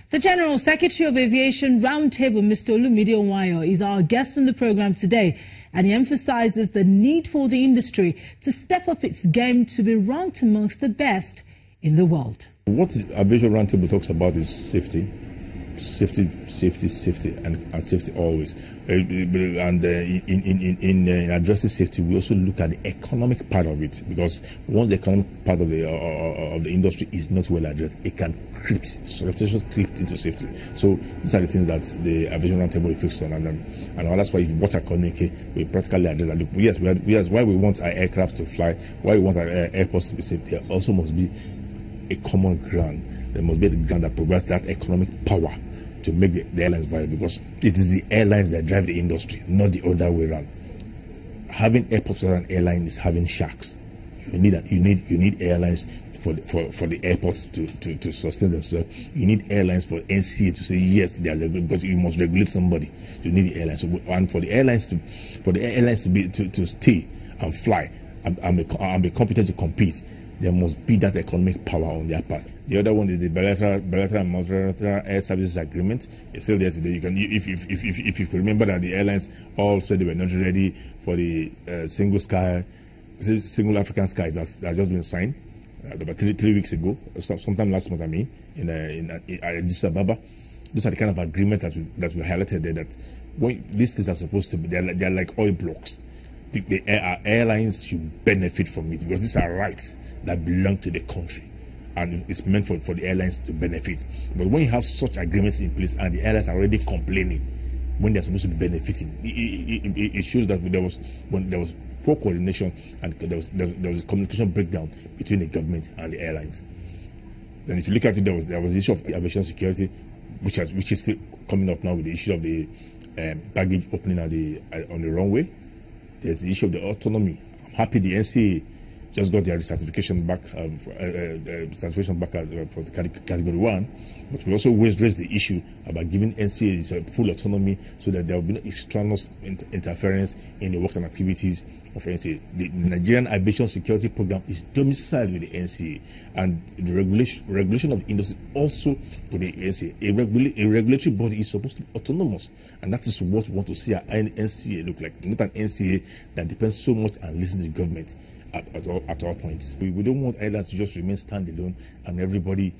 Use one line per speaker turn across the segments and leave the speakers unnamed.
The General Secretary of Aviation Roundtable, Mr. Olumide, is our guest on the program today, and he emphasizes the need for the industry to step up its game to be ranked amongst the best in the world.
What the Aviation Roundtable talks about is safety. Safety, and safety always. In addressing safety, we also look at the economic part of it, because once the economic part of the industry is not well addressed, it can creep into safety. So these are the things that the Aviation Roundtable is fixed on, and that's why if you watch our communique, we practically address that. Yes, why we want our aircraft to fly, why we want our airports to be safe, there also must be a common ground. There must be a ground that provides that economic power to make the airlines viable, because it is the airlines that drive the industry, not the other way around. Having airports as an airline is having sharks. You need airlines for the airports to sustain themselves. You need airlines for NCA to say yes, they are regulated, because you must regulate somebody. You need the airlines, and for the airlines to stay and fly and be competent to compete, there must be that economic power on their part. The other one is the bilateral and multilateral air services agreement. It's still there today. You can, if you can remember that the airlines all said they were not ready for the single African skies that's just been signed about three weeks ago, sometime last month. I mean, in Addis Ababa. Those are the kind of agreement that we highlighted there. That when these things are supposed to be, they're like oil blocks. Our airlines should benefit from it, because these are rights that belong to the country, and it's meant for the airlines to benefit. But when you have such agreements in place and the airlines are already complaining when they're supposed to be benefiting, it shows that there was poor coordination, and there was a communication breakdown between the government and the airlines. Then if you look at it, there was the issue of aviation security, which is still coming up now with the issue of the baggage opening on the runway. There's the issue of the autonomy. I'm happy the NCA just got their certification back, for the category 1, but we also raised the issue about giving NCA full autonomy, so that there will be no extraneous interference in the work and activities of NCA. The Nigerian Aviation Security Program is domiciled with the NCA, and the regulation of the industry also with the NCA. A regulatory body is supposed to be autonomous, and that is what we want to see our NCA look like, not an NCA that depends so much and listens to the government at all points. We don't want airlines to just remain standalone and everybody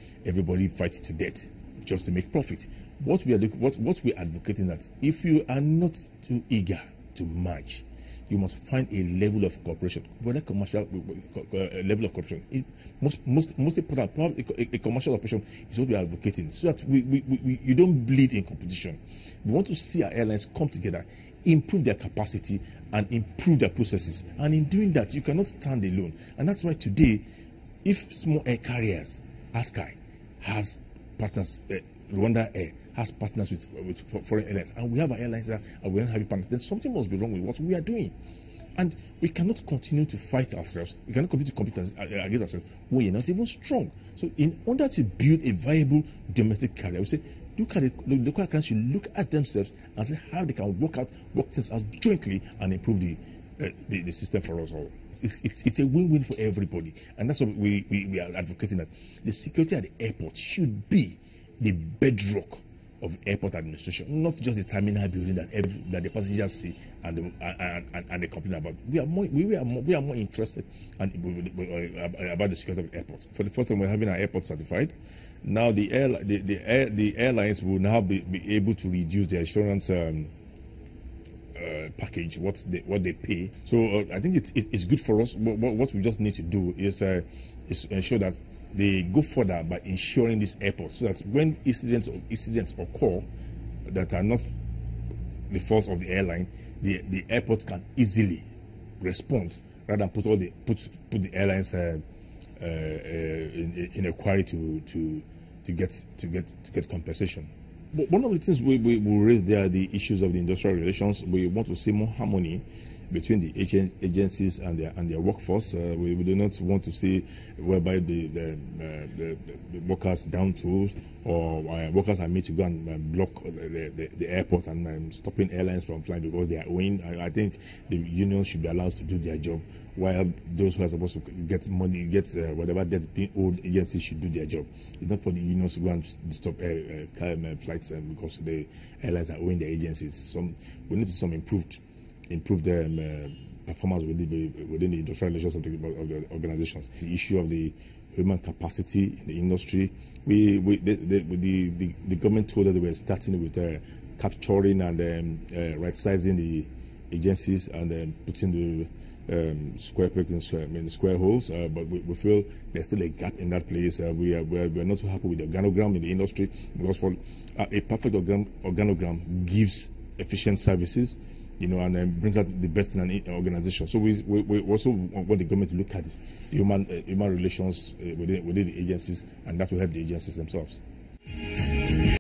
fights to death just to make profit. What we're advocating, that if you are not too eager to merge, you must find a level of cooperation, whether commercial level of cooperation. Most important, probably a commercial operation is what we are advocating, so that you don't bleed in competition. We want to see our airlines come together, improve their capacity and improve their processes. And in doing that, you cannot stand alone. And that's why today, if small air carriers, ASKY, has partners, Rwanda Air has partners with foreign airlines, and we have our airlines there, and we don't have partners, then something must be wrong with what we are doing. And we cannot continue to fight ourselves. We cannot continue to compete against ourselves when you're not even strong. So in order to build a viable domestic carrier, we say, look at it, the local carriers should look at themselves and see how they can work things out jointly and improve the system for us all. It's a win-win for everybody, and that's what we are advocating, that the security at the airport should be the bedrock of airport administration, not just the terminal building that the passengers see and they complain about. We are more interested about the security of the airports. For the first time, we're having our airport certified. Now the airlines will now be able to reduce their insurance package, what they pay. So I think it's good for us. What we just need to do is ensure that they go further by ensuring these airports, so that when incidents occur that are not the fault of the airline, the airport can easily respond, rather than put the airlines in a query to get compensation. But one of the things we raise there are the issues of the industrial relations. We want to see more harmony between the agencies and their workforce. We do not want to see whereby the workers down tools, or workers are made to go and block the airport and stopping airlines from flying because they are owing. I think the unions should be allowed to do their job, while those who are supposed to get money, whatever debt being owed agencies should do their job. It's not for the unions to go and stop flights because the airlines are owing their agencies. We need some improved performance within the industrial relations of the organizations. The issue of the human capacity in the industry, the government told us they were starting with capturing and right-sizing the agencies and putting the square pegs in square holes, but we feel there's still a gap in that place. We're not so happy with the organogram in the industry, because for a perfect organogram gives efficient services, and brings out the best in an organization. So we also want the government to look at human relations within the agencies, and that will help the agencies themselves.